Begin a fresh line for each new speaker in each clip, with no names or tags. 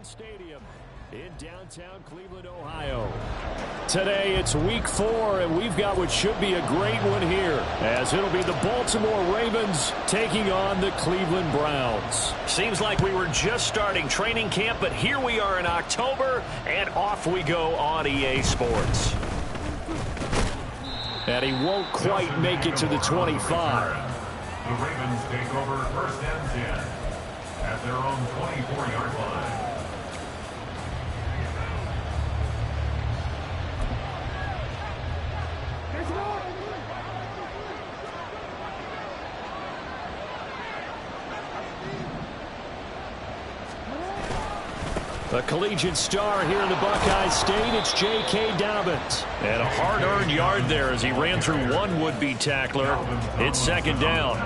Stadium in downtown Cleveland, Ohio. Today it's week 4, and we've got what should be a great one here, as it'll be the Baltimore Ravens taking on the Cleveland Browns.
Seems like we were just starting training camp, but here we are in October, and off we go on EA Sports.
And he won't quite make it to the 25.
The Ravens take over first and 10 at their own 24-yard line.
A collegiate star here in the Buckeye State, it's J.K. Dobbins.
And a hard-earned yard there as he ran through one would-be tackler. It's second down.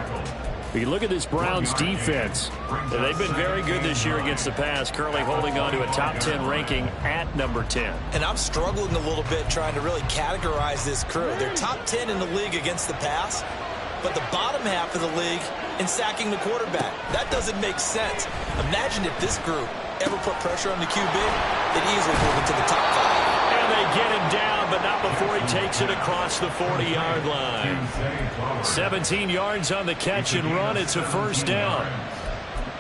You look at this Browns defense.
They've been very good this year against the pass, currently holding on to a top 10 ranking at number 10.
And I'm struggling a little bit trying to really categorize this crew. They're top 10 in the league against the pass, but the bottom half of the league in sacking the quarterback. That doesn't make sense. Imagine if this group ever put pressure on the QB, they'd easily move into the top 5.
And they get him down, but not before he takes it across the 40-yard line. 17 yards on the catch and run. It's a first down.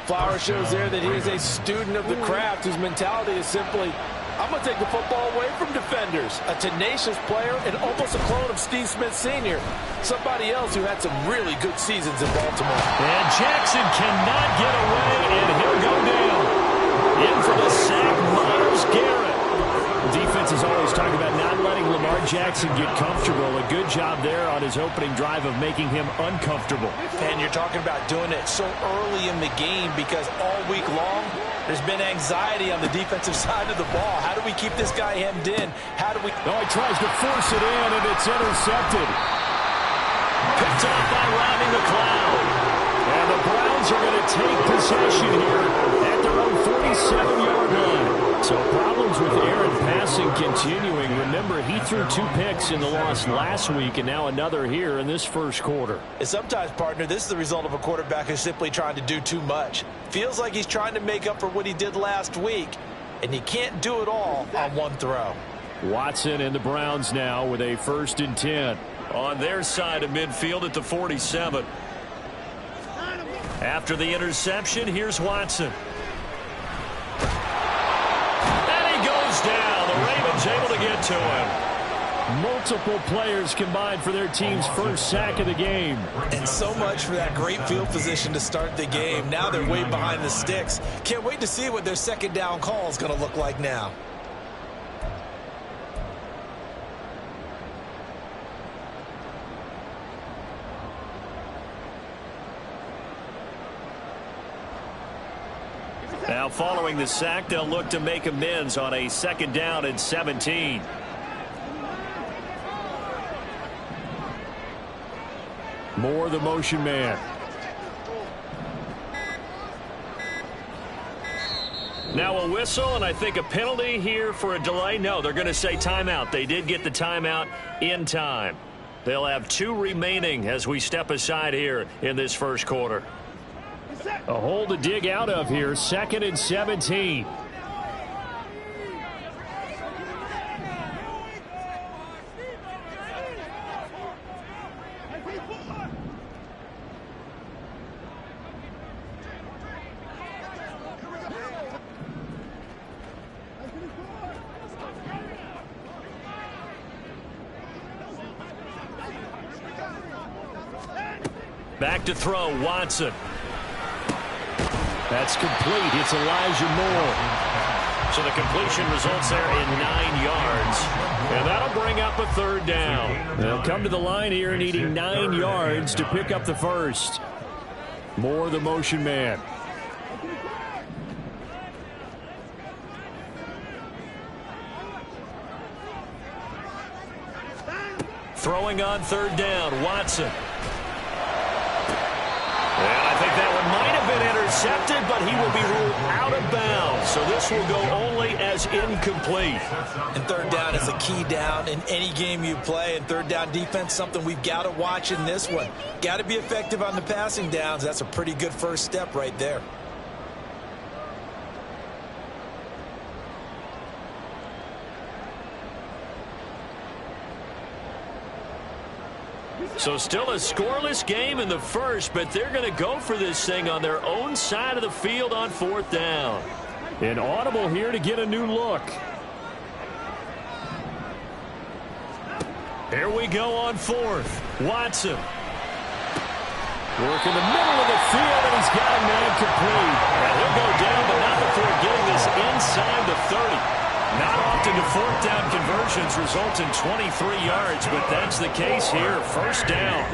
Flowers shows there that he is a student of the craft, whose mentality is simply, I'm going to take the football away from defenders. A tenacious player and almost a clone of Steve Smith Sr., somebody else who had some really good seasons in Baltimore.
And Jackson cannot get away, and he'll go down. In for the sack, Myles Garrett. The defense is always talking about not letting Lamar Jackson get comfortable. A good job there on his opening drive of making him uncomfortable.
And you're talking about doing it so early in the game because all week long there's been anxiety on the defensive side of the ball. How do we keep this guy hemmed in? How do we...
Oh, he tries to force it in, and it's intercepted. Picked off by Rodney McLeod. And the Browns are going to take possession here at their own 47-yard line. So problems with Aaron passing continuing. Remember, he threw 2 picks in the loss last week, and now another here in this first quarter.
And sometimes, partner, this is the result of a quarterback who's simply trying to do too much. Feels like he's trying to make up for what he did last week, and he can't do it all on one throw.
Watson and the Browns now with a 1st and 10.
On their side of midfield at the 47. After the interception, here's Watson. And he goes down. The Ravens able to get to him.
Multiple players combined for their team's first sack of the game.
And so much for that great field position to start the game. Now they're way behind the sticks. Can't wait to see what their second down call is going to look like now.
Now following the sack, they'll look to make amends on a 2nd down and 17.
Moore, the motion man.
Now a whistle, and I think a penalty here for a delay. No, they're going to say timeout. They did get the timeout in time. They'll have 2 remaining as we step aside here in this first quarter.
A hole to dig out of here, 2nd and 17.
Back to throw, Watson.
That's complete. It's Elijah Moore.
So the completion results there in 9 yards. And that'll bring up a 3rd down.
They'll come to the line here needing 9 yards to pick up the first. Moore, the motion man.
Throwing on 3rd down, Watson. And I think that one might have been intercepted, but he will be ruled out of bounds. So this will go only as incomplete.
And 3rd down is a key down in any game you play. And 3rd down defense, something we've got to watch in this one. Got to be effective on the passing downs. That's a pretty good first step right there.
So still a scoreless game in the first, but they're going to go for this thing on their own side of the field on 4th down.
An audible here to get a new look.
Here we go on 4th. Watson.
Work in the middle of the field, and he's got a man complete.
And he'll go down, but not before getting this inside the 30. Not often do 4th down conversions result in 23 yards, but that's the case here. 1st down.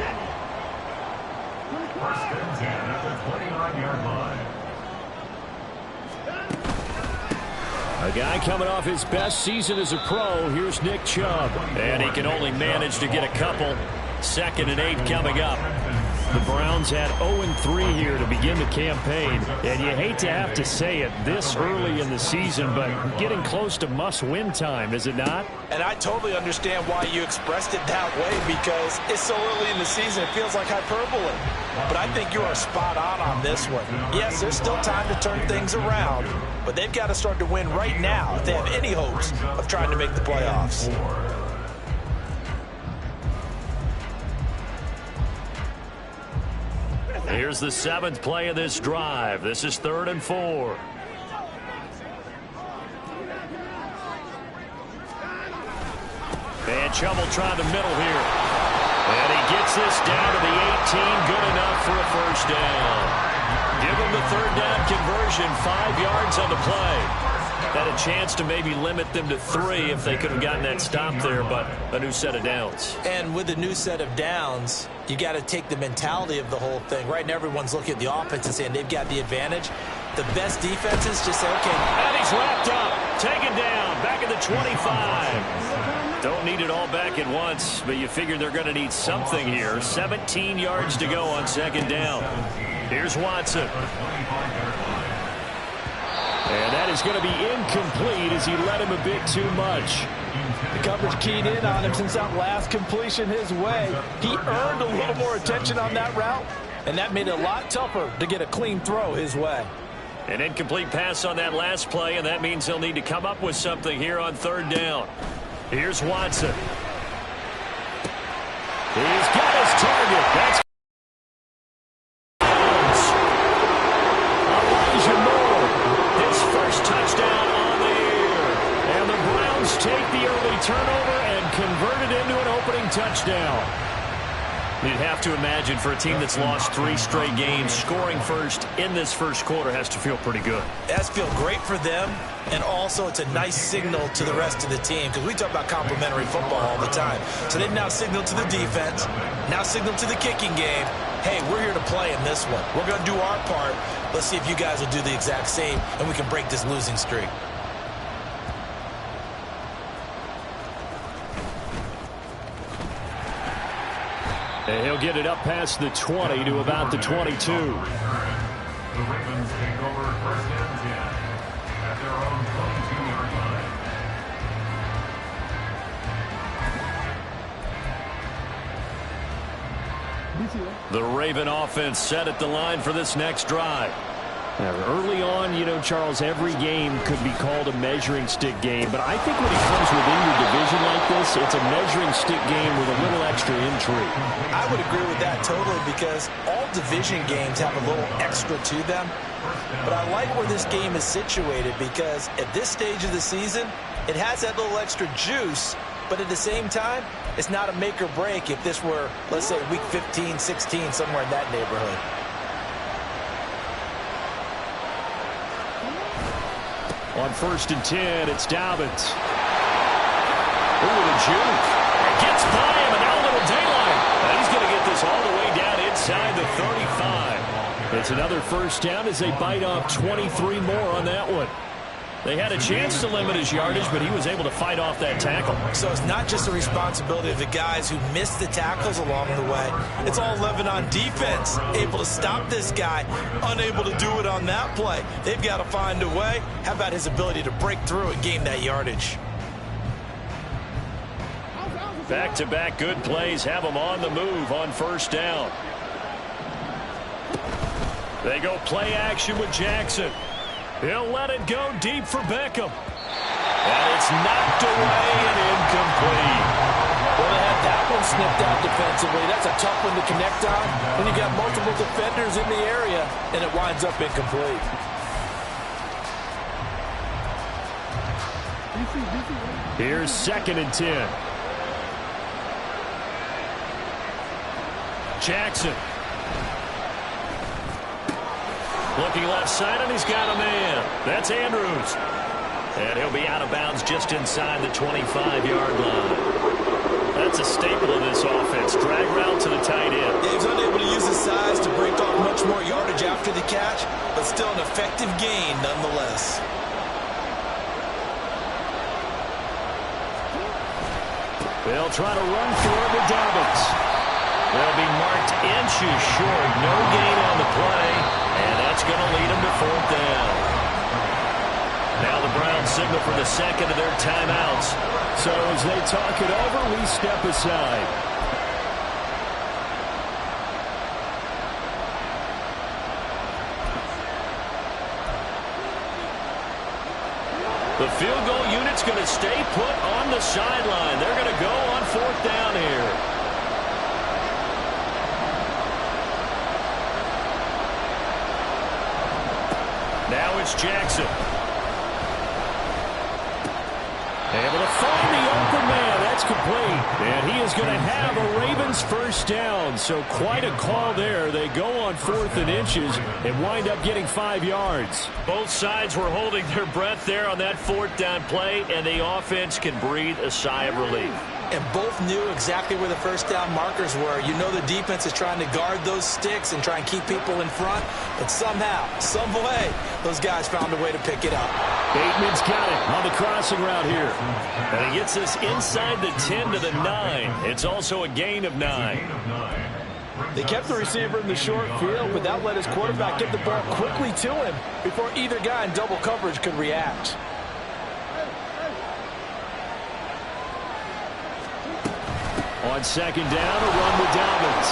1st and 10 at the 29-yard line.
A guy coming off his best season as a pro. Here's Nick Chubb.
And he can only manage to get a couple. 2nd and 8 coming up.
The Browns had 0-3 here to begin the campaign. And you hate to have to say it this early in the season, but getting close to must-win time, is it not?
And I totally understand why you expressed it that way, because it's so early in the season, it feels like hyperbole. But I think you are spot on this one. Yes, there's still time to turn things around, but they've got to start to win right now if they have any hopes of trying to make the playoffs.
Here's the 7th play of this drive. This is 3rd and 4. And Chubb will try the middle here. And he gets this down to the 18. Good enough for a 1st down. Give him the 3rd down conversion. 5 yards on the play. Had a chance to maybe limit them to 3 if they could have gotten that stop there, but a new set of downs.
And with a new set of downs, you got to take the mentality of the whole thing. Right now, everyone's looking at the offense and saying they've got the advantage. The best defenses just say, okay.
And he's wrapped up. Taken down. Back at the 25. Don't need it all back at once, but you figure they're going to need something here. 17 yards to go on 2nd down. Here's Watson.
And that is going to be incomplete as he led him a bit too much.
The coverage keyed in on him since that last completion his way. He earned a little more attention on that route, and that made it a lot tougher to get a clean throw his way.
An incomplete pass on that last play, and that means he'll need to come up with something here on 3rd down. Here's Watson.
He's got his target. That's
touchdown on the year.
And the Browns take the early turnover and convert it into an opening touchdown.
You'd have to imagine for a team that's lost 3 straight games, scoring first in this first quarter has to feel pretty good.
It has to feel great for them, and also it's a nice signal to the rest of the team, because we talk about complimentary football all the time. So they've now signaled to the defense, now signaled to the kicking game, hey, we're here to play in this one. We're going to do our part. Let's see if you guys will do the exact same, and we can break this losing streak.
And he'll get it up past the 20 to about the 22.
The Ravens take over 1st and 10 at their own 22-yard line.
The Raven offense set at the line for this next drive.
Now, early on, you know, Charles, every game could be called a measuring stick game. But I think when it comes within your division like this, it's a measuring stick game with a little extra intrigue.
I would agree with that totally, because all division games have a little extra to them. But I like where this game is situated, because at this stage of the season, it has that little extra juice. But at the same time, it's not a make or break if this were, let's say, week 15, 16, somewhere in that neighborhood.
On 1st and 10, it's Dobbins. Ooh, the juke.
It gets by him, and now a little daylight. And he's going to get this all the way down inside the 35.
It's another 1st down as they bite off 23 more on that one.
They had a chance to limit his yardage, but he was able to fight off that tackle.
So it's not just the responsibility of the guys who missed the tackles along the way. It's all living on defense, able to stop this guy, unable to do it on that play. They've got to find a way. How about his ability to break through and gain that yardage?
Back-to-back good plays have them on the move on 1st down. They go play action with Jackson. He'll let it go deep for Beckham. And it's knocked away and incomplete.
Well, they had That one snipped out defensively. That's a tough one to connect on when you got multiple defenders in the area, and it winds up incomplete.
Here's 2nd and 10. Jackson.
Looking left side, and he's got a man. That's Andrews. And he'll be out of bounds just inside the 25-yard line. That's a staple of this offense. Drag route to the tight end.
Yeah, he's unable to use his size to break off much more yardage after the catch, but still an effective gain nonetheless.
They'll try to run for it with Dobbins. They'll be marked inches short. No gain on the play, and that's going to lead them to 4th down. Now the Browns signal for the second of their timeouts.
So as they talk it over, we step aside.
The field goal unit's going to stay put on the sideline. They're going to go on 4th down here. Now it's Jackson.
Able to find the open man. That's complete. And he is going to have a Ravens first down. So quite a call there. They go on 4th and inches and wind up getting 5 yards.
Both sides were holding their breath there on that 4th down play, and the offense can breathe a sigh of relief.
And both knew exactly where the first down markers were. You know the defense is trying to guard those sticks and try and keep people in front. But somehow, some way, those guys found a way to pick it up.
Bateman's got it on the crossing route here.
And he gets us inside the 10 to the 9. It's also a gain of 9.
They kept the receiver in the short field, but that let his quarterback get the ball quickly to him before either guy in double coverage could react.
On 2nd down, a run with Dobbins.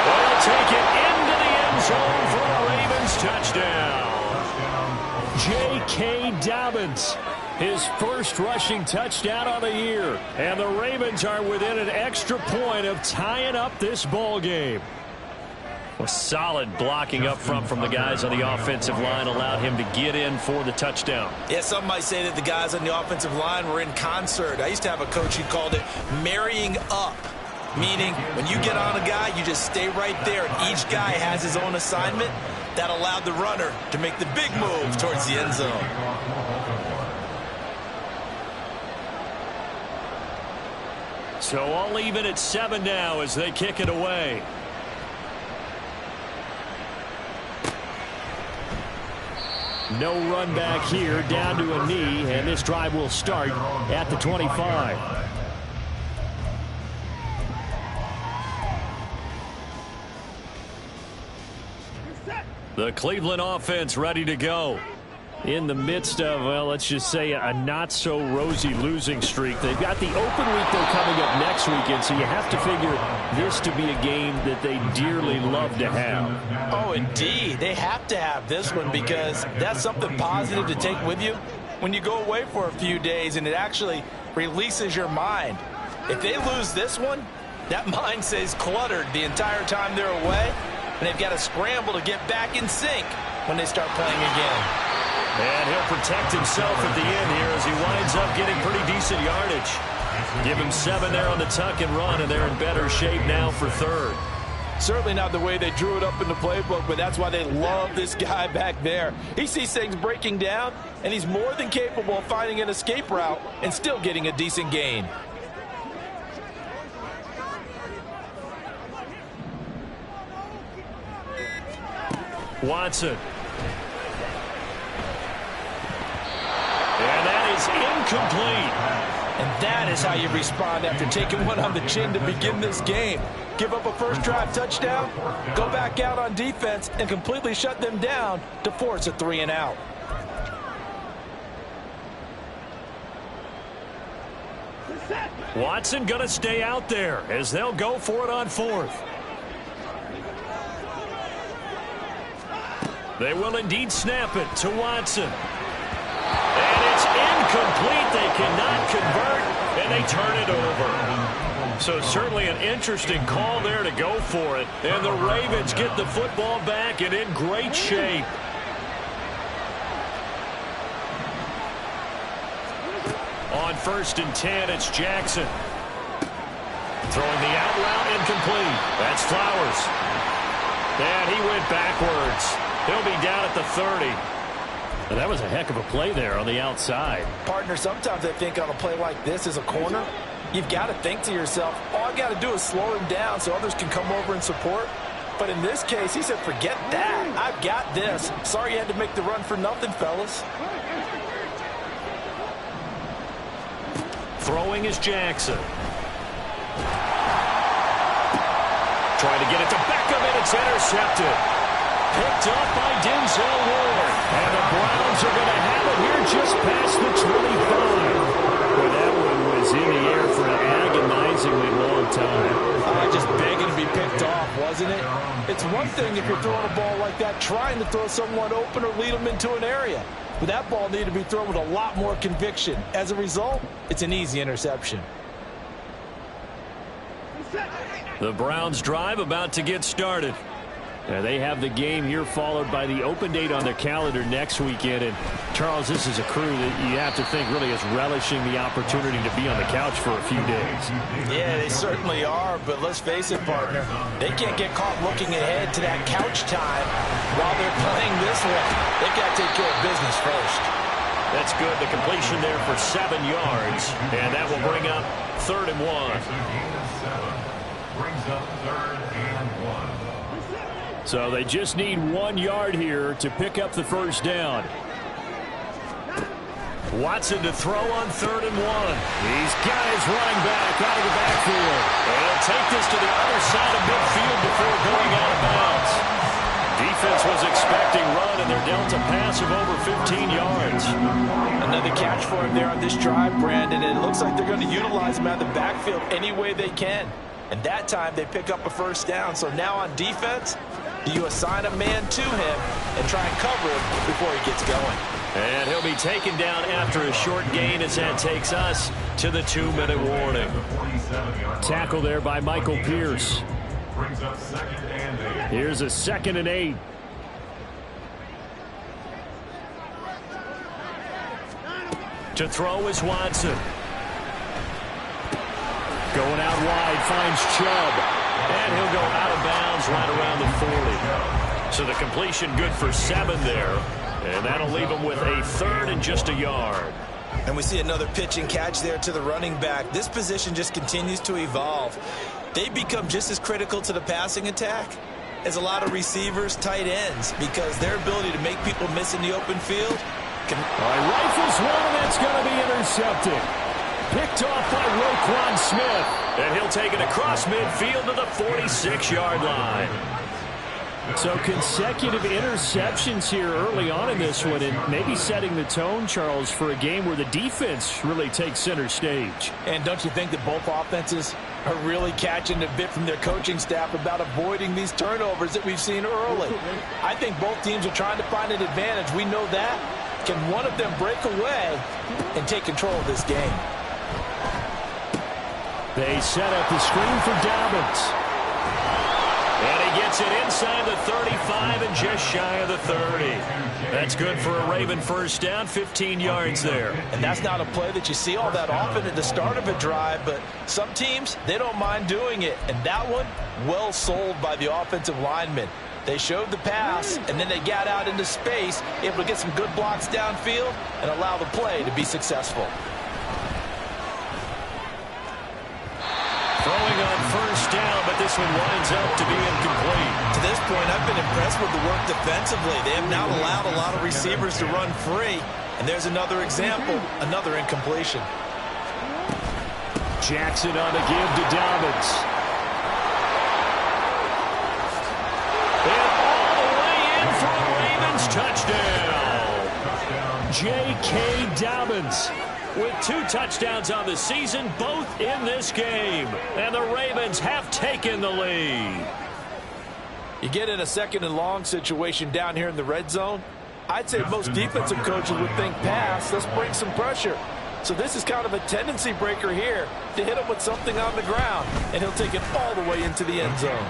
They'll take it into the end zone for a Ravens touchdown.
J.K. Dobbins, his first rushing touchdown of the year. And the Ravens are within an extra point of tying up this ball game.
A solid blocking up front from the guys on the offensive line allowed him to get in for the touchdown.
Yeah, some might say that the guys on the offensive line were in concert. I used to have a coach who called it marrying up, meaning when you get on a guy, you just stay right there, and each guy has his own assignment. That allowed the runner to make the big move towards the end zone.
So all even at 7 now as they kick it away.
No run back here, down to a knee, and this drive will start at the 25.
The Cleveland offense ready to go.
In the midst of, well, let's just say a not-so-rosy losing streak. They've got the open week, though, coming up next weekend, so you have to figure this to be a game that they dearly love to have.
Oh, indeed. They have to have this one because that's something positive to take with you when you go away for a few days, and it actually releases your mind. If they lose this one, that mind stays cluttered the entire time they're away, and they've got to scramble to get back in sync when they start playing again.
And he'll protect himself at the end here as he winds up getting pretty decent yardage. Give him 7 there on the tuck and run, and they're in better shape now for 3rd.
Certainly not the way they drew it up in the playbook, but that's why they love this guy back there. He sees things breaking down, and he's more than capable of finding an escape route and still getting a decent gain.
Watson. And that is incomplete.
And that is how you respond after taking one on the chin to begin this game. Give up a first drive touchdown, go back out on defense, and completely shut them down to force a 3-and-out.
Watson going to stay out there as they'll go for it on 4th. They will indeed snap it to Watson. And it's incomplete. They cannot convert, and they turn it over. So certainly an interesting call there to go for it. And the Ravens get the football back and in great shape. On 1st and 10, it's Jackson. Throwing the out route, incomplete. That's Flowers. And he went backwards. He'll be down at the 30.
And that was a heck of a play there on the outside.
Partner, sometimes I think on a play like this as a corner, you've got to think to yourself, all I got to do is slow him down so others can come over and support. But in this case, he said, forget that. I've got this. Sorry you had to make the run for nothing, fellas.
Throwing is Jackson. Trying to get it to Beckham, and it's intercepted. Picked up by Denzel Ward. And the Browns are going to have it here just past the 25. Well, that one was in the air for an agonizingly long time.
Just begging to be picked off, wasn't it? It's one thing if you're throwing a ball like that, trying to throw someone open or lead them into an area. But that ball needed to be thrown with a lot more conviction. As a result, it's an easy interception.
The Browns drive about to get started.
They have the game here followed by the open date on their calendar next weekend. And, Charles, this is a crew that you have to think really is relishing the opportunity to be on the couch for a few days.
Yeah, they certainly are. But let's face it, partner, they can't get caught looking ahead to that couch time while they're playing this one. They've got to take care of business first.
That's good. The completion there for 7 yards. And that will bring up 3rd and 1.
Brings up 3rd and 1.
So they just need 1 yard here to pick up the first down.
Watson to throw on 3rd and 1. He's got his running back out of the backfield. And he'll take this to the other side of midfield before going out of bounds. Defense was expecting run, and they're dealt a pass of over 15 yards.
Another catch for him there on this drive, Brandon, and it looks like they're going to utilize him out of the backfield any way they can. And that time they pick up a first down. So now on defense, do you assign a man to him and try and cover him before he gets going?
And he'll be taken down after a short gain as that takes us to the 2-minute warning.
Tackle there by Michael Pierce.
Brings up 2nd and 8.
Here's a 2nd and 8.
To throw is Watson. Going out wide, finds Chubb. And he'll go out of bounds right around the 40. So the completion good for 7 there. And that'll leave him with a 3rd and just a yard.
And we see another pitch and catch there to the running back. This position just continues to evolve. They become just as critical to the passing attack as a lot of receivers, tight ends, because their ability to make people miss in the open field can...
Rifles one, and that's going to be intercepted. Picked off by Roquan Smith.
And he'll take it across midfield to the 46-yard line.
So consecutive interceptions here early on in this one, and maybe setting the tone, Charles, for a game where the defense really takes center stage.
And don't you think that both offenses are really catching a bit from their coaching staff about avoiding these turnovers that we've seen early? I think both teams are trying to find an advantage. We know that. Can one of them break away and take control of this game?
They set up the screen for Dobbins.
And he gets it inside the 35 and just shy of the 30. That's good for a Raven first down, 15 yards there.
And that's not a play that you see all that often at the start of a drive, but some teams, they don't mind doing it. And that one, well sold by the offensive linemen. They showed the pass, and then they got out into space, able to get some good blocks downfield and allow the play to be successful.
Throwing on first down, but this one winds up to be incomplete.
To this point, I've been impressed with the work defensively. They have not allowed a lot of receivers to run free. And there's another example, another incompletion.
Jackson on the give to Dobbins.
And all the way in for a Ravens touchdown.
J.K. Dobbins.
With 2 touchdowns on the season, both in this game. And the Ravens have taken the lead.
You get in a 2nd and long situation down here in the red zone, I'd say most defensive coaches would think pass, let's bring some pressure. So this is kind of a tendency breaker here to hit him with something on the ground, and he'll take it all the way into the end zone.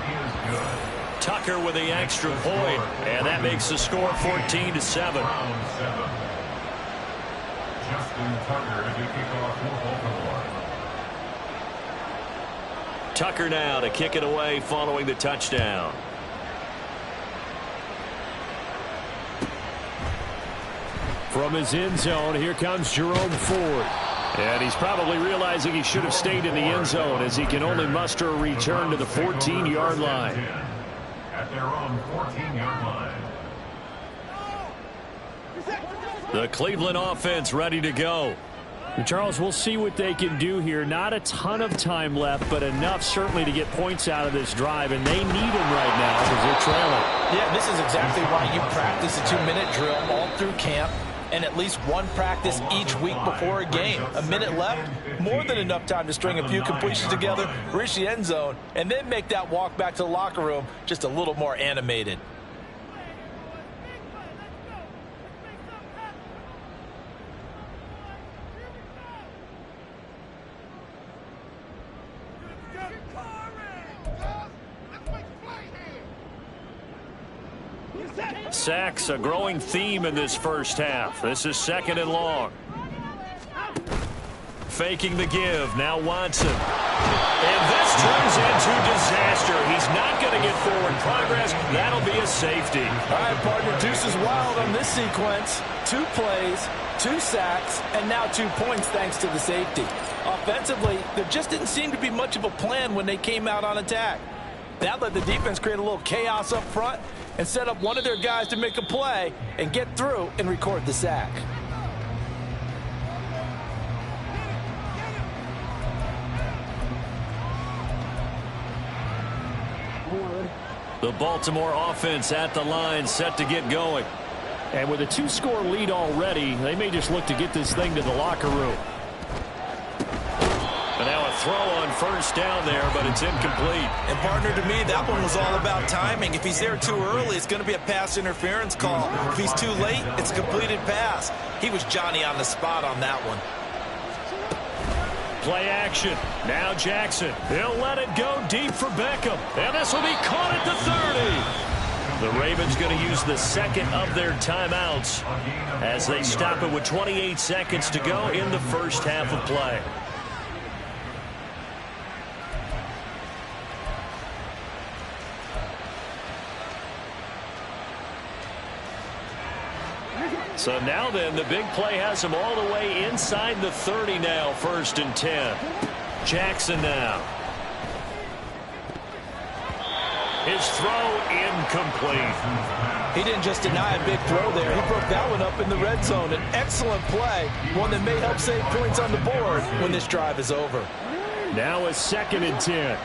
Tucker with the extra point, and that makes the score 14-7.
Justin Tucker as a kickoff for Baltimore.
Tucker now to kick it away following the touchdown.
From his end zone, here comes Jerome Ford. And he's probably realizing he should have stayed in the end zone as he can only muster a return to the 14-yard line.
At their own 14-yard line.
The Cleveland offense ready to go.
Charles, we'll see what they can do here. Not a ton of time left, but enough certainly to get points out of this drive, and they need them right now because they're trailing.
Yeah, this is exactly why you practice a 2-minute drill all through camp and at least one practice each week before a game. A minute left, more than enough time to string a few completions together, reach the end zone, and then make that walk back to the locker room just a little more animated.
Sacks, a growing theme in this first half. This is 2nd and long. Faking the give. Now Watson. And this turns into disaster. He's not going to get forward progress. That'll be a safety.
All right, partner, deuce is wild on this sequence. 2 plays, 2 sacks, and now 2 points thanks to the safety. Offensively, there just didn't seem to be much of a plan when they came out on attack. That let the defense create a little chaos up front and set up one of their guys to make a play and get through and record the sack.
The Baltimore offense at the line, set to get going.
And with a 2-score lead already, they may just look to get this thing to the locker room.
But now a throw on first down there, but it's incomplete.
And partner, to me, that one was all about timing. If he's there too early, it's going to be a pass interference call. If he's too late, it's a completed pass. He was Johnny on the spot on that one.
Play action. Now Jackson. He'll let it go deep for Beckham. And this will be caught at the 30. The Ravens going to use the second of their timeouts as they stop it with 28 seconds to go in the first half of play. So now then, the big play has him all the way inside the 30 now, 1st and 10. Jackson now. His throw incomplete.
He didn't just deny a big throw there. He broke that one up in the red zone. An excellent play, one that may help save points on the board when this drive is over.
Now a 2nd and 10.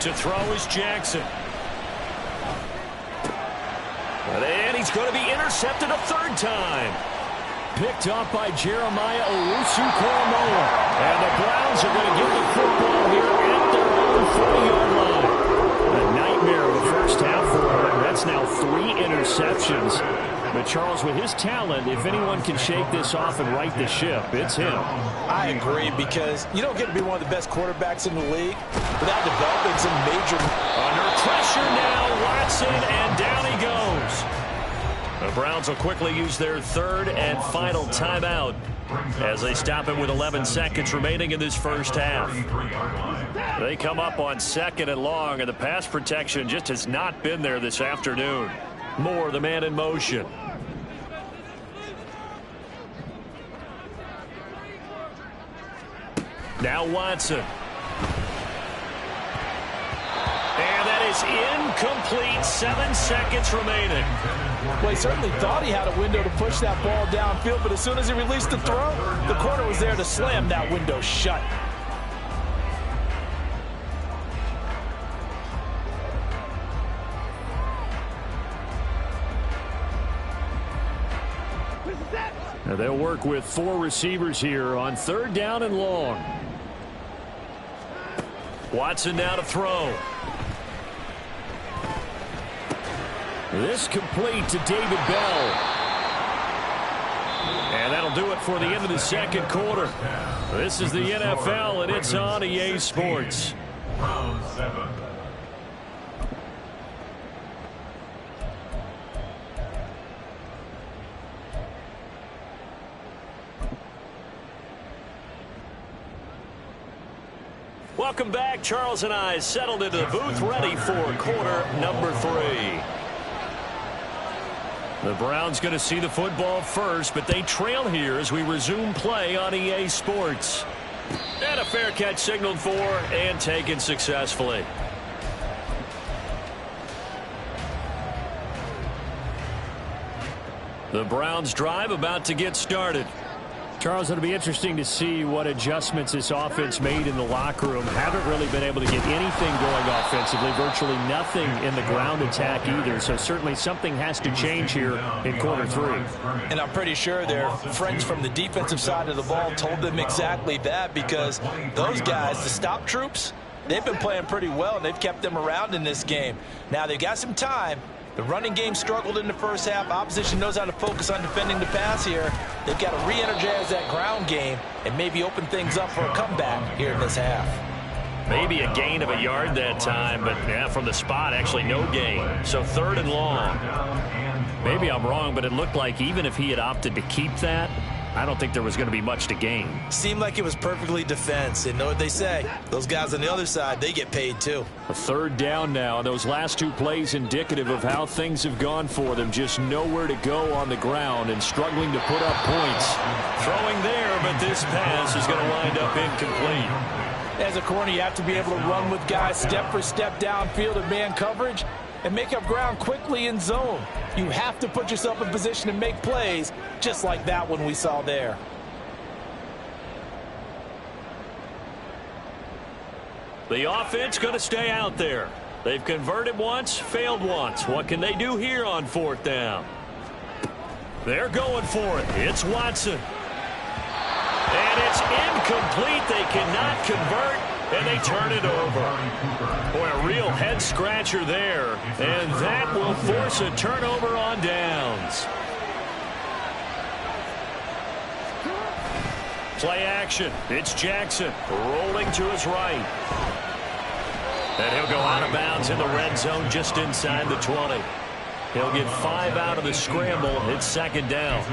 To throw is Jackson. And he's going to be intercepted a 3rd time.
Picked up by Jeremiah Owusu-Koramoah. And the Browns are going to get the football here at their own 40-yard line. A nightmare of the first half for him. That's now 3 interceptions. But Charles, with his talent, if anyone can shake this off and right the ship, it's him.
I agree, because you don't get to be one of the best quarterbacks in the league without developing some major...
Under pressure now, Watson, and down he goes. The Browns will quickly use their 3rd and final timeout as they stop it with 11 seconds remaining in this first half. They come up on 2nd and long, and the pass protection just has not been there this afternoon. Moore, the man in motion. Now Watson. And that is incomplete. 7 seconds remaining.
Well, he certainly thought he had a window to push that ball downfield, but as soon as he released the throw, the corner was there to slam that window shut.
Now they'll work with 4 receivers here on 3rd down and long.
Watson now to throw.
This complete to David Bell. And that'll do it for the end of the second quarter. This is the NFL, and it's on EA Sports.
Round 7.
Welcome back. Charles and I settled into the booth ready for quarter number 3. The Browns going to see the football first, but they trail here as we resume play on EA Sports. And a fair catch signaled for and taken successfully. The Browns drive about to get started.
Charles, it'll be interesting to see what adjustments this offense made in the locker room. Haven't really been able to get anything going offensively, virtually nothing in the ground attack either. So certainly something has to change here in quarter 3.
And I'm pretty sure their friends from the defensive side of the ball told them exactly that, because those guys, the stop troops, they've been playing pretty well, and they've kept them around in this game. Now they've got some time. The running game struggled in the first half. Opposition knows how to focus on defending the pass here. They've got to re-energize that ground game and maybe open things up for a comeback here in this half.
Maybe a gain of a yard that time, but yeah, from the spot, actually no gain. So 3rd and long. Maybe I'm wrong, but it looked like even if he had opted to keep that, I don't think there was going to be much to gain.
Seemed like it was perfectly defense. And know what they say? Those guys on the other side, they get paid too.
A 3rd down now, and those last 2 plays indicative of how things have gone for them. Just nowhere to go on the ground and struggling to put up points.
Throwing there, but this pass is going to wind up incomplete.
As a corner, you have to be able to run with guys step for step downfield in man coverage and make up ground quickly in zone. You have to put yourself in position to make plays, just like that one we saw there.
The offense going to stay out there. They've converted once, failed once. What can they do here on 4th down? They're going for it. It's Watson. And it's incomplete. They cannot convert, and they turn it over. Boy, a real head-scratcher there, and that will force a turnover on downs. Play action. It's Jackson rolling to his right. And he'll go out of bounds in the red zone just inside the 20. He'll get 5 out of the scramble. It's 2nd down.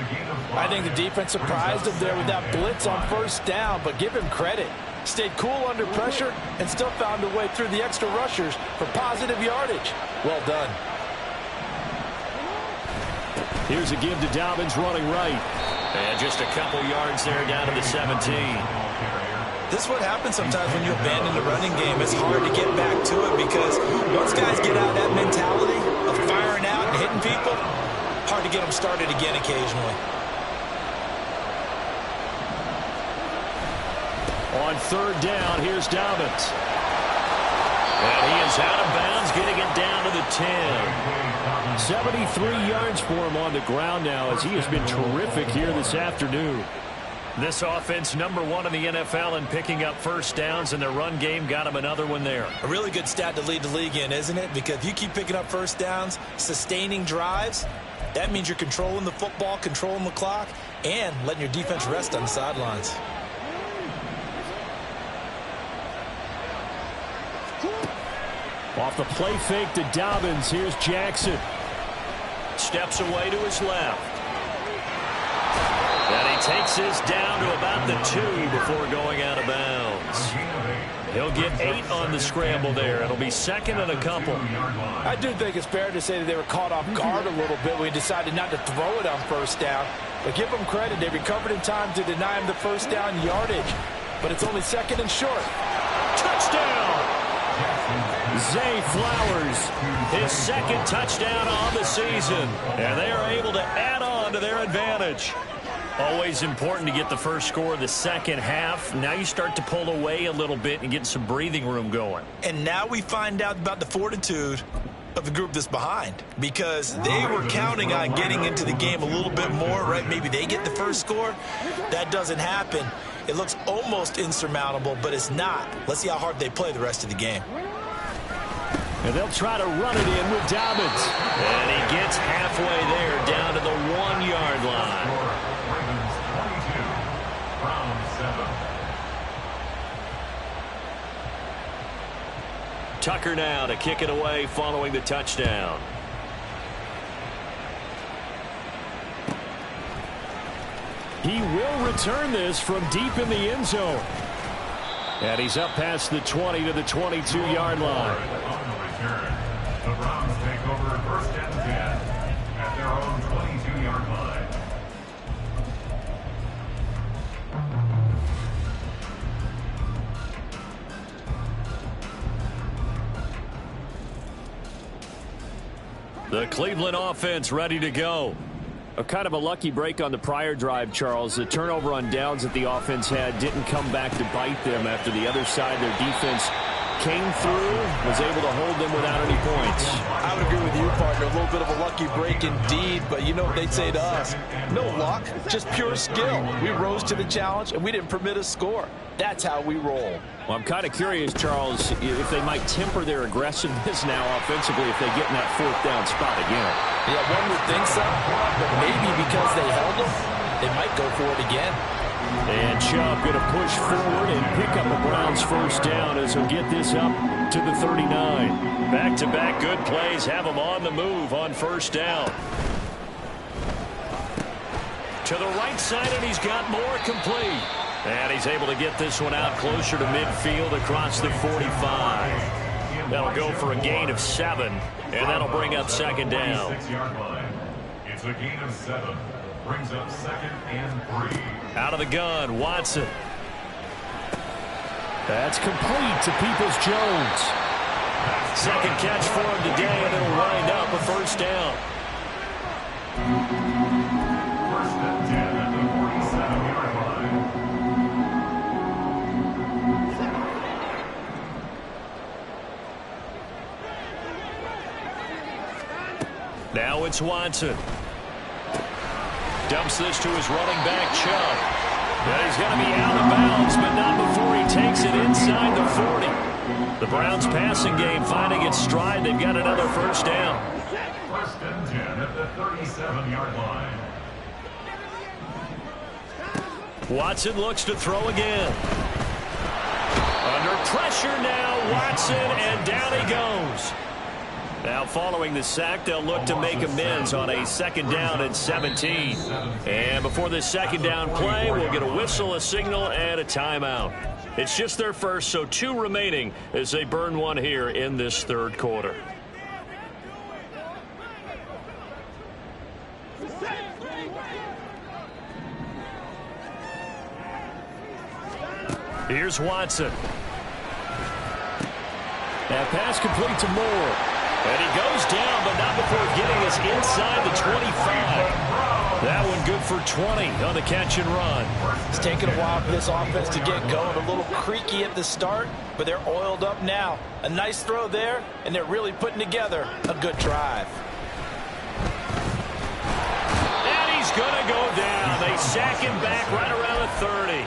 I think the defense surprised him there with that blitz on 1st down, but give him credit. Stayed cool under pressure and still found a way through the extra rushers for positive yardage. Well done.
Here's a give to Dobbins running right.
And just a couple yards there down to the 17.
This is what happens sometimes when you abandon the running game. It's hard to get back to it because once guys get out of that mentality of firing out and hitting people, hard to get them started again occasionally.
On 3rd down, here's Dobbins.
And he is out of bounds, getting it down to the 10.
73 yards for him on the ground now as he has been terrific here this afternoon.
This offense #1 in the NFL in picking up 1st downs, and their run game got him another one there.
A really good stat to lead the league in, isn't it? Because if you keep picking up 1st downs, sustaining drives, that means you're controlling the football, controlling the clock, and letting your defense rest on the sidelines.
Off the play fake to Dobbins, here's Jackson.
Steps away to his left. And he takes this down to about the 2 before going out of bounds. He'll get 8 on the scramble there. It'll be 2nd and a couple.
I do think it's fair to say that they were caught off guard a little bit when he decided not to throw it on 1st down. But give them credit. They recovered in time to deny him the 1st down yardage. But it's only 2nd and short.
Touchdown!
Zay Flowers.
His 2nd touchdown on the season. And they are able to add on to their advantage. Always important to get the first score of the second half. Now you start to pull away a little bit and get some breathing room going.
And now we find out about the fortitude of the group that's behind, because they were counting on getting into the game a little bit more, right? Maybe they get the first score. That doesn't happen. It looks almost insurmountable, but it's not. Let's see how hard they play the rest of the game.
And they'll try to run it in with Dobbins.
And he gets halfway there, down to the 1-yard line.
Ravens 22, Browns 7.
Tucker now to kick it away following the touchdown.
He will return this from deep in the end zone. And he's up past the 20 to the 22-yard line.
On the return, the Browns take over first and 10 at their own 22-yard line.
The Cleveland offense ready to go.
A kind of a lucky break on the prior drive, Charles. The turnover on downs that the offense had didn't come back to bite them after the other side. Their defense came through, was able to hold them without any points.
I would agree with you, partner. A little bit of a lucky break indeed, but you know what they'd say to us? No luck, just pure skill. We rose to the challenge, and we didn't permit a score. That's how we roll.
Well, I'm kind of curious, Charles, if they might temper their aggressiveness now offensively if they get in that fourth down spot again.
Yeah, one would think so, but maybe because they held them, they might go for it again.
And Chubb going to push forward and pick up a Browns first down as he'll get this up to the 39.
Back-to-back good plays have him on the move on first down. To the right side, and he's got more complete. And he's able to get this one out closer to midfield across the 45. That'll go for a gain of 7, and that'll bring up second down.
6-yard line. It's a gain of 7. Brings up second and 3.
Out of the gun, Watson.
That's complete to Peoples-Jones.
Second catch for him today, and it'll wind up a first down.
First and 10 at the 47-yard line.
Now it's Watson. Dumps this to his running back, Chubb. And he's going to be out of bounds, but not before he takes it inside the 40. The Browns passing game finding its stride. They've got another first down.
First and 10 at the 37-yard line.
Watson looks to throw again. Under pressure now, Watson, and down he goes. Now following the sack, they'll look to make amends on a second down and 17. And before this second down play, we'll get a whistle, a signal, and a timeout. It's just their first, so 2 remaining as they burn one here in this third quarter. Here's Watson.
That pass complete to Moore.
And he goes down, but not before getting us inside the 25. That one good for 20 on the catch and run.
It's taken a while for this offense to get going. A little creaky at the start, but they're oiled up now. A nice throw there, and they're really putting together a good drive.
And he's going to go down. They sack him back right around the 30.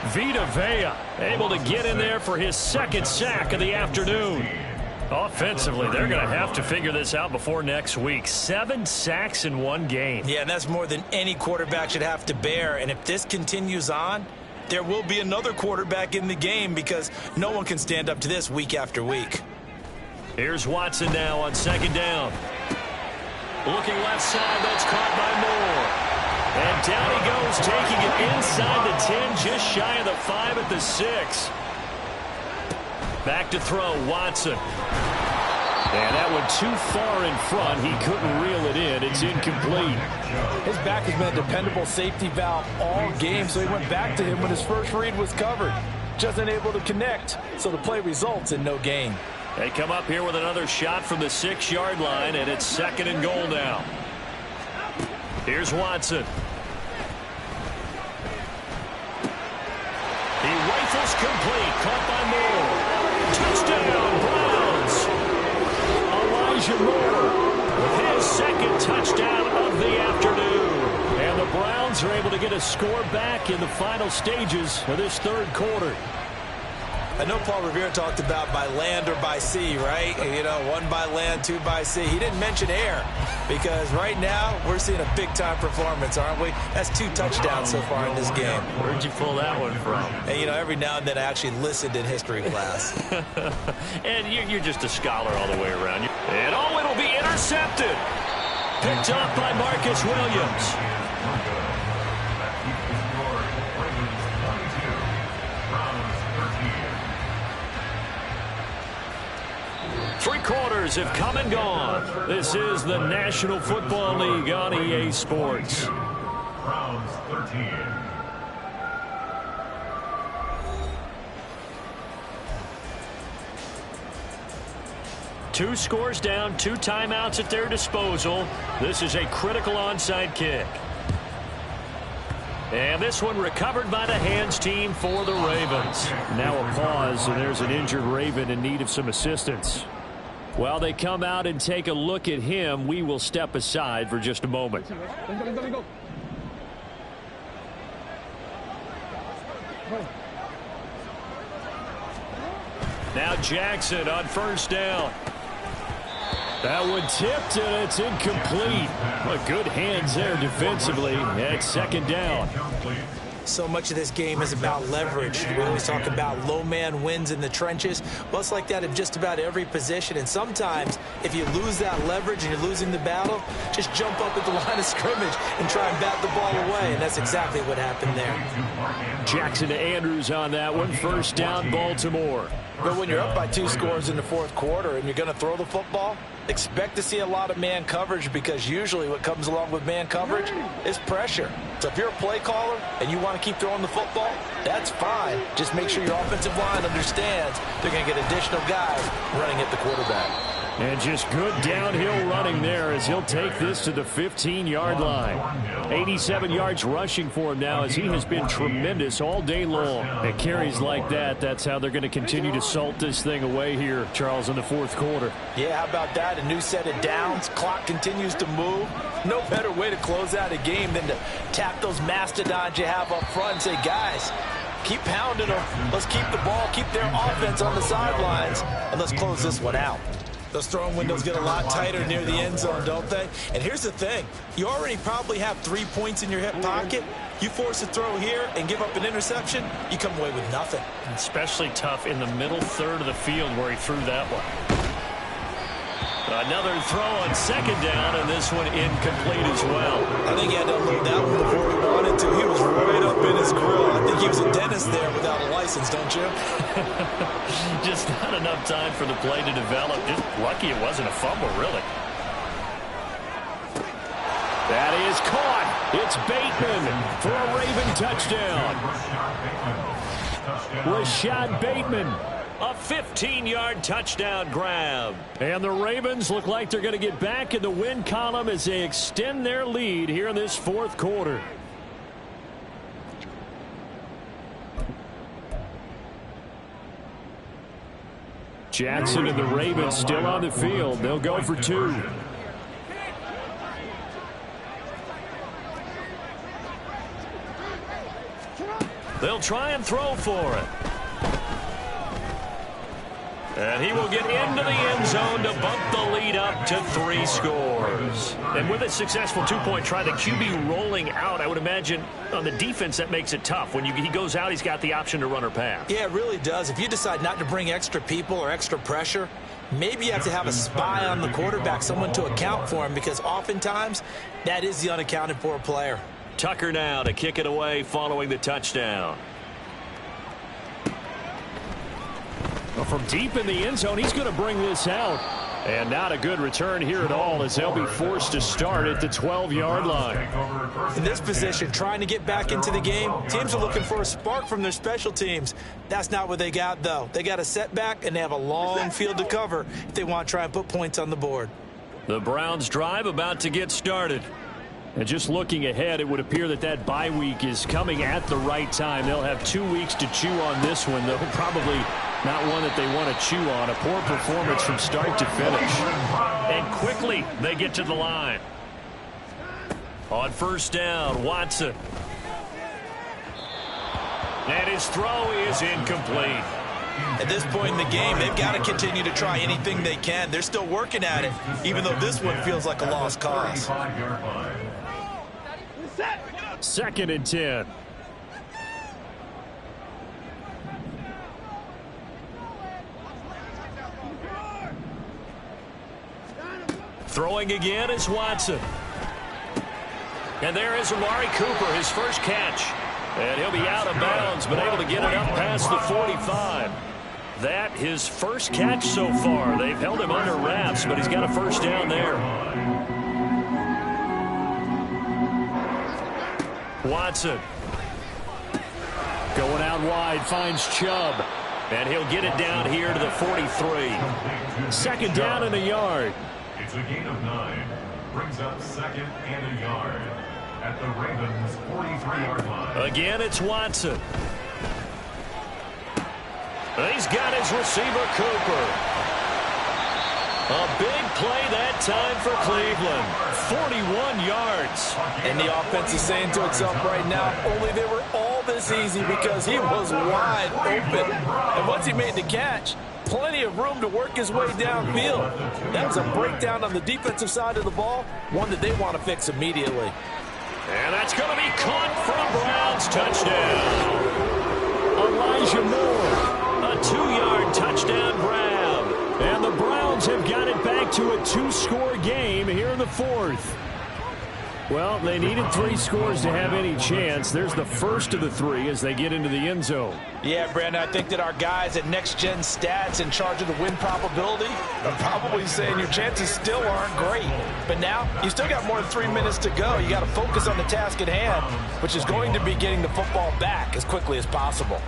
Vita Vea able to get in there for his second sack of the afternoon. Offensively, they're going to have to figure this out before next week. 7 sacks in one game.
Yeah, and that's more than any quarterback should have to bear. And if this continues on, there will be another quarterback in the game because no one can stand up to this week after week.
Here's Watson now on second down. Looking left side, that's caught by Moore. And down he goes, taking it inside the 10, just shy of the 5 at the 6. Back to throw, Watson. And that one too far in front. He couldn't reel it in. It's incomplete.
His back has been a dependable safety valve all game, so he went back to him when his first read was covered. Just unable to connect, so the play results in no gain.
They come up here with another shot from the 6-yard line, and it's second and goal now. Here's Watson. He rifles complete, caught by Moore. Touchdown, Browns. Elijah Moore with his second touchdown of the afternoon.
And the Browns are able to get a score back in the final stages of this third quarter.
I know Paul Revere talked about by land or by sea, right? You know, 1 by land, 2 by sea. He didn't mention air because right now we're seeing a big-time performance, aren't we? That's 2 touchdowns so far in this game.
Where'd you pull that one from?
And, you know, every now and then I actually listened in history class.
And you're just a scholar all the way around. And, oh, it'll be intercepted. Picked up by Marcus Williams. Three quarters have come and gone. This is the National Football League on EA Sports.
Browns 13.
Two scores down, 2 timeouts at their disposal. This is a critical onside kick. And this one recovered by the hands team for the Ravens. Now a pause, and there's an injured Raven in need of some assistance. While they come out and take a look at him, we will step aside for just a moment. Now Jackson on first down. That one tipped, and it's incomplete. But good hands there defensively at second down.
So much of this game is about leverage. We always talk about low man wins in the trenches. Well, it's like that in just about every position. And sometimes, if you lose that leverage and you're losing the battle, just jump up at the line of scrimmage and try and bat the ball away. And that's exactly what happened there.
Jackson to Andrews on that one. First down, Baltimore.
But when you're up by 2 scores in the 4th quarter and you're going to throw the football, expect to see a lot of man coverage, because usually what comes along with man coverage is pressure. So if you're a play caller and you want to keep throwing the football, that's fine. Just make sure your offensive line understands they're going to get additional guys running at the quarterback.
And just good downhill running there as he'll take this to the 15-yard line. 87 yards rushing for him now as he has been tremendous all day long. At carries like that, that's how they're going to continue to salt this thing away here, Charles, in the 4th quarter.
Yeah, how about that? A new set of downs. Clock continues to move. No better way to close out a game than to tap those mastodons you have up front and say, guys, keep pounding them. Let's keep the ball, keep their offense on the sidelines, and let's close this one out.
Those throwing windows get a lot tighter near the end zone, don't they? And here's the thing. You already probably have 3 points in your hip pocket. You force a throw here and give up an interception, you come away with nothing.
Especially tough in the middle third of the field where he threw that one. Another throw on second down, and this one incomplete as well.
I think he had to unload that one before he wanted to. He was right up in his grill. I think he was a dentist there without a license, don't you?
Just not enough time for the play to develop. Just lucky it wasn't a fumble, really. That is caught. It's Bateman for a Raven touchdown. Rashad Bateman. A 15-yard touchdown grab. And the Ravens look like they're going to get back in the win column as they extend their lead here in this 4th quarter. Jackson and the Ravens still on the field. They'll go for 2. They'll try and throw for it. And he will get into the end zone to bump the lead up to 3 scores. And with a successful 2-point try, the QB rolling out, I would imagine on the defense that makes it tough. When he goes out, he's got the option to run or pass.
Yeah, it really does. If you decide not to bring extra people or extra pressure, maybe you have to have a spy on the quarterback, someone to account for him, because oftentimes that is the unaccounted for player.
Tucker now to kick it away following the touchdown. Well, from deep in the end zone, he's going to bring this out. And not a good return here at all as they'll be forced to start at the 12-yard line.
In this position, trying to get back into the game, teams are looking for a spark from their special teams. That's not what they got, though. They got a setback, and they have a long field to cover if they want to try and put points on the board.
The Browns drive about to get started. And just looking ahead, it would appear that bye week is coming at the right time. They'll have 2 weeks to chew on this one, though probably not one that they want to chew on. A poor performance from start to finish. And quickly, they get to the line. On first down, Watson. And his throw is incomplete.
At this point in the game, they've got to continue to try anything they can. They're still working at it, even though this one feels like a lost cause.
35-yard line.
2nd and 10.
Throwing again is Watson. And there is Amari Cooper, his first catch. And he'll be out of bounds, but able to get it up past the 45. That his first catch so far. They've held him under wraps, but he's got a first down there. Watson.
Going out wide, finds Chubb.
And he'll get it down here to the 43.
2nd down and a yard.
It's a gain of 9. Brings up 2nd and a yard at the Ravens' 43-yard line.
Again, it's Watson. He's got his receiver, Cooper. A big play that time for Cleveland. 41 yards.
And the offense is saying to itself right now, only they were all this easy because he was wide open. And once he made the catch, plenty of room to work his way downfield. That was a breakdown on the defensive side of the ball, one that they want to fix immediately.
And that's going to be caught from Browns. Touchdown.
Elijah Moore.
A 2-yard touchdown grab.
And the Browns have got it back to a 2-score game here in the 4th. Well, they needed 3 scores to have any chance. There's the first of the 3 as they get into the end zone.
Yeah, Brandon, I think that our guys at Next Gen Stats in charge of the win probability are probably saying your chances still aren't great. But now, you still got more than 3 minutes to go. You got to focus on the task at hand, which is going to be getting the football back as quickly as possible.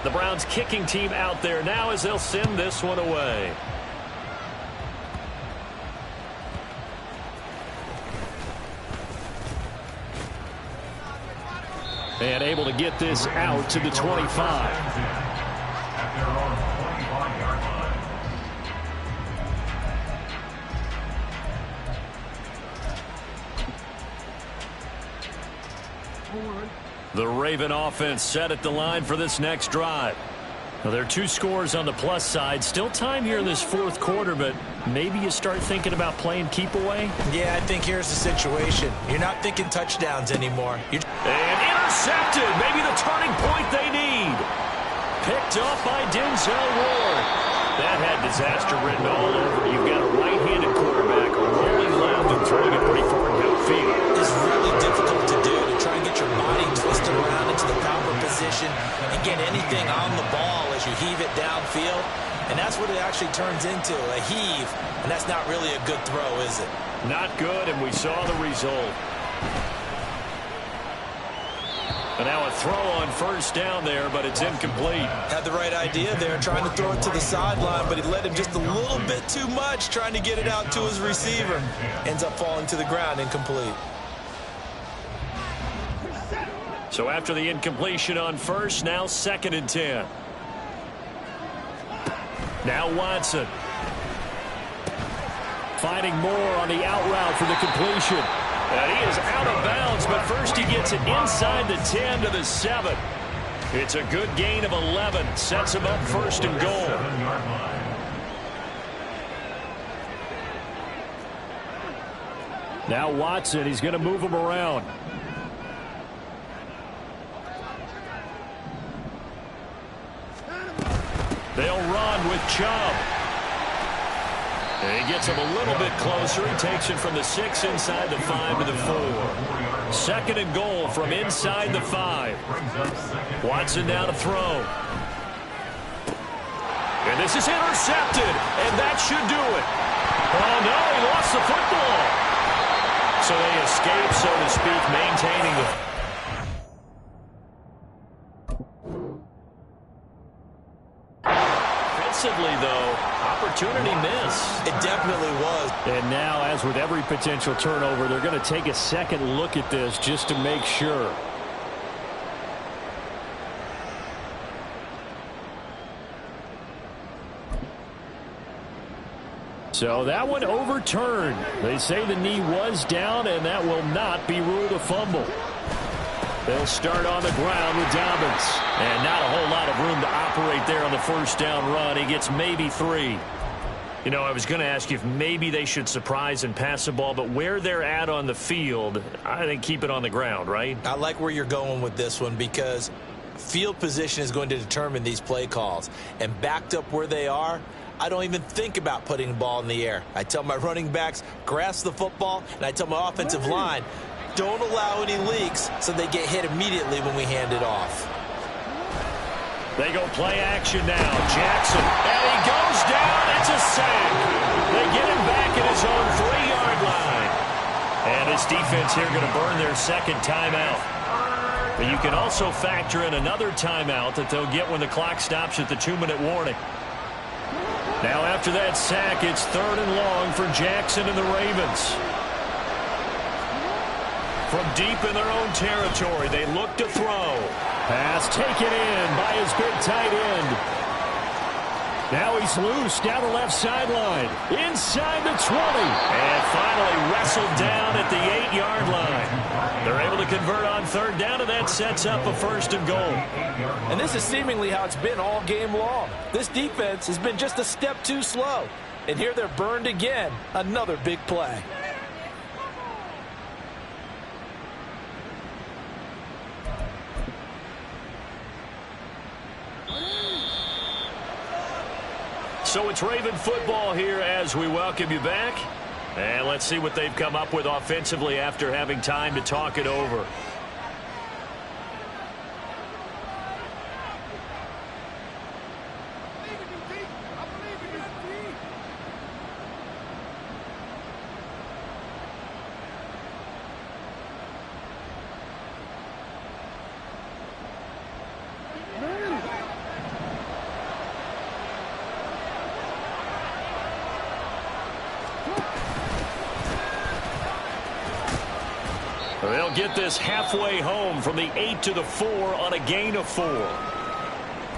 The Browns kicking team out there now as they'll send this one away.
And able to get this out to the 25.
At their own 25-yard line.
The Raven offense set at the line for this next drive. Well, there are 2 scores on the plus side. Still time here in this 4th quarter, but maybe you start thinking about playing keep away.
Yeah, I think here's the situation. You're not thinking touchdowns anymore.
And intercepted. Maybe the turning point they need. Picked off by Denzel Ward. That had disaster written all over. You've got a right-handed quarterback rolling left and throwing it pretty far downfield.
It's really difficult to do, to try and get your body twisted around into the proper position and get anything on the ball as you heave it downfield. And that's what it actually turns into, a heave. And that's not really a good throw, is it?
Not good, and we saw the result. And now a throw on first down there, but it's incomplete.
Had the right idea there, trying to throw it to the sideline, but he led him just a little bit too much, trying to get it out to his receiver. Ends up falling to the ground, incomplete.
So after the incompletion on first, now 2nd and 10. Now Watson. Finding Moore on the out route for the completion. And he is out of bounds, but first he gets it inside the 10 to the 7. It's a good gain of 11. Sets him up 1st and goal.
7-yard line.
Now Watson, he's going to move him around.
They'll run with Chubb. And he gets him a little bit closer. He takes it from the 6 inside the 5 to the 4. 2nd and goal from inside the 5. Watson now to throw. And this is intercepted. And that should do it. Oh, no, he lost the football. So they escape, so to speak, maintaining the... Offensively, though, opportunity miss.
It definitely was.
And now, as with every potential turnover, they're going to take a second look at this just to make sure. So that one overturned. They say the knee was down, and that will not be ruled a fumble. They'll start on the ground with Dobbins. And not a whole lot of room to operate there on the first down run. He gets maybe 3. You know, I was going to ask you if maybe they should surprise and pass the ball, but where they're at on the field, I think keep it on the ground, right?
I like where you're going with this one because field position is going to determine these play calls. And backed up where they are, I don't even think about putting the ball in the air. I tell my running backs, grasp the football, and I tell my offensive line, don't allow any leaks so they get hit immediately when we hand it off.
They go play action now. Jackson, and he goes down. It's a sack. They get him back at his own 3-yard line. And this defense here going to burn their second timeout. But you can also factor in another timeout that they'll get when the clock stops at the 2-minute warning. Now after that sack, it's 3rd and long for Jackson and the Ravens. From deep in their own territory, they look to throw.
Pass taken in by his big tight end. Now he's loose down the left sideline. Inside the 20.
And finally wrestled down at the 8-yard line. They're able to convert on 3rd down, and that sets up a 1st and goal.
And this is seemingly how it's been all game long. This defense has been just a step too slow. And here they're burned again. Another big play.
So it's Raven football here as we welcome you back. And let's see what they've come up with offensively after having time to talk it over. They'll get this halfway home from the 8 to the 4 on a gain of 4.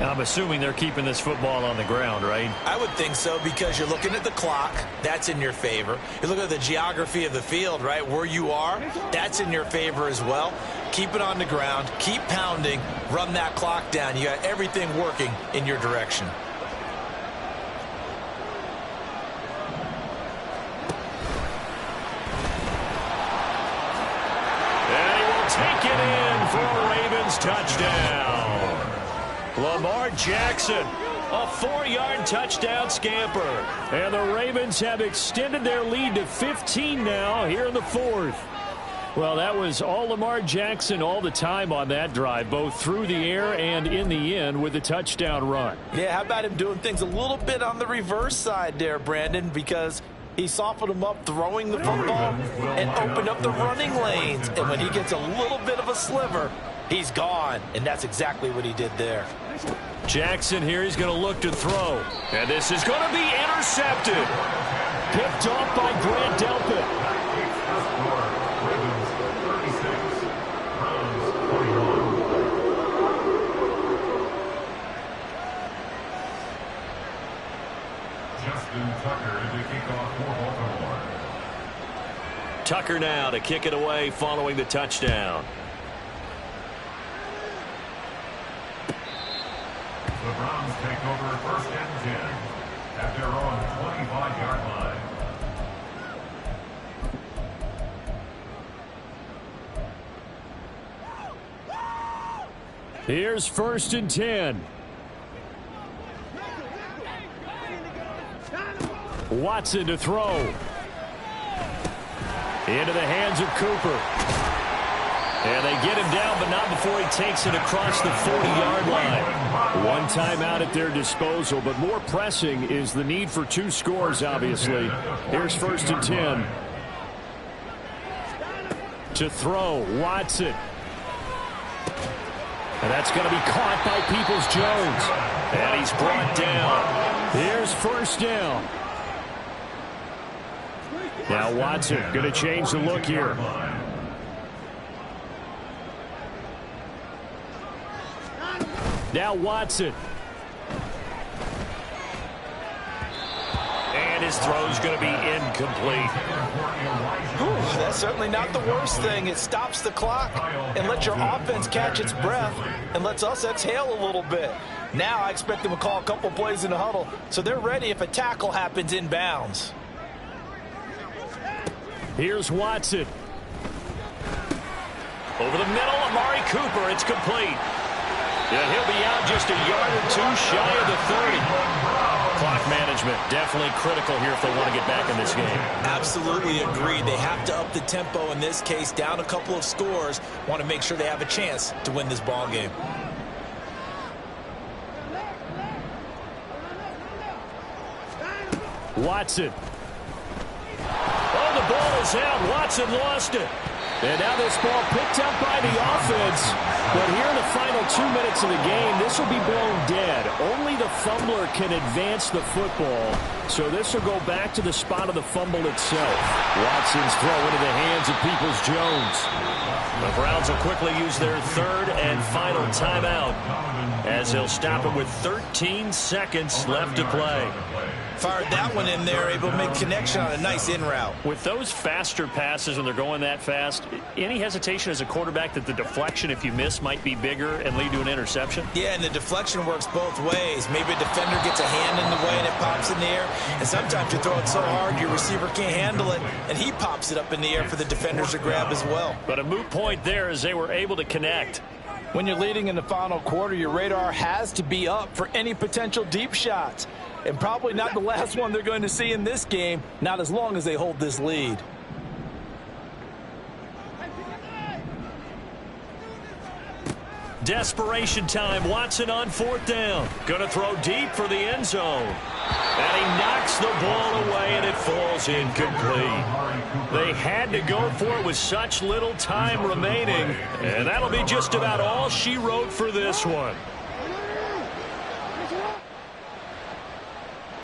I'm assuming they're keeping this football on the ground, right?
I would think so because you're looking at the clock. That's in your favor. You look at the geography of the field, right, where you are. That's in your favor as well. Keep it on the ground. Keep pounding. Run that clock down. You got everything working in your direction.
Take it in for a Ravens touchdown. Lamar Jackson, a 4-yard touchdown scamper.
And the Ravens have extended their lead to 15 now here in the 4th. Well, that was all Lamar Jackson all the time on that drive, both through the air and in the end with the touchdown run.
Yeah, how about him doing things a little bit on the reverse side there, Brandon, because he softened him up throwing the football and opened up the running lanes. And when he gets a little bit of a sliver, he's gone. And that's exactly what he did there.
Jackson here, he's going to look to throw. And this is going to be intercepted.
Picked off by Grant Delpit.
Tucker now to kick it away following the touchdown.
The Browns take over 1st and 10 at their own 25-yard line.
Here's 1st and 10. Watson to throw. Into the hands of Cooper. And they get him down, but not before he takes it across the 40-yard line. One timeout at their disposal, but more pressing is the need for 2 scores, obviously. Here's 1st and 10. To throw, Watson. And that's going to be caught by Peoples-Jones.
And he's brought down.
Here's 1st down. Now Watson going to change the look here. Now Watson.
And his throw is going to be incomplete.
Whew, that's certainly not the worst thing. It stops the clock and lets your offense catch its breath and lets us exhale a little bit. Now I expect them to call a couple plays in the huddle so they're ready if a tackle happens inbounds.
Here's Watson.
Over the middle, Amari Cooper. It's complete. Yeah, he'll be out just a yard or two shy of the 30. Clock management definitely critical here if they want to get back in this game.
Absolutely agreed. They have to up the tempo in this case, down a couple of scores. Want to make sure they have a chance to win this ball game.
Watson.
Oh, the ball is out. Watson lost it.
And now this ball picked up by the offense. But here in the final 2 minutes of the game, this will be blown dead. Only the fumbler can advance the football. So this will go back to the spot of the fumble itself. Watson's throw into the hands of Peoples-Jones.
The Browns will quickly use their third and final timeout as they'll stop it with 13 seconds left to play.
Fired that one in there, able to make connection on a nice in route.
With those faster passes when they're going that fast, any hesitation as a quarterback that the deflection, if you miss, might be bigger and lead to an interception?
Yeah, and the deflection works both ways. Maybe a defender gets a hand in the way and it pops in the air. And sometimes you throw it so hard your receiver can't handle it, and he pops it up in the air for the defenders to grab as well.
But a moot point there as they were able to connect.
When you're leading in the final quarter, your radar has to be up for any potential deep shots. And probably not the last one they're going to see in this game, not as long as they hold this lead.
Desperation time. Watson on fourth down. Going to throw deep for the end zone. And he knocks the ball away, and it falls incomplete. They had to go for it with such little time remaining. And that'll be just about all she wrote for this one.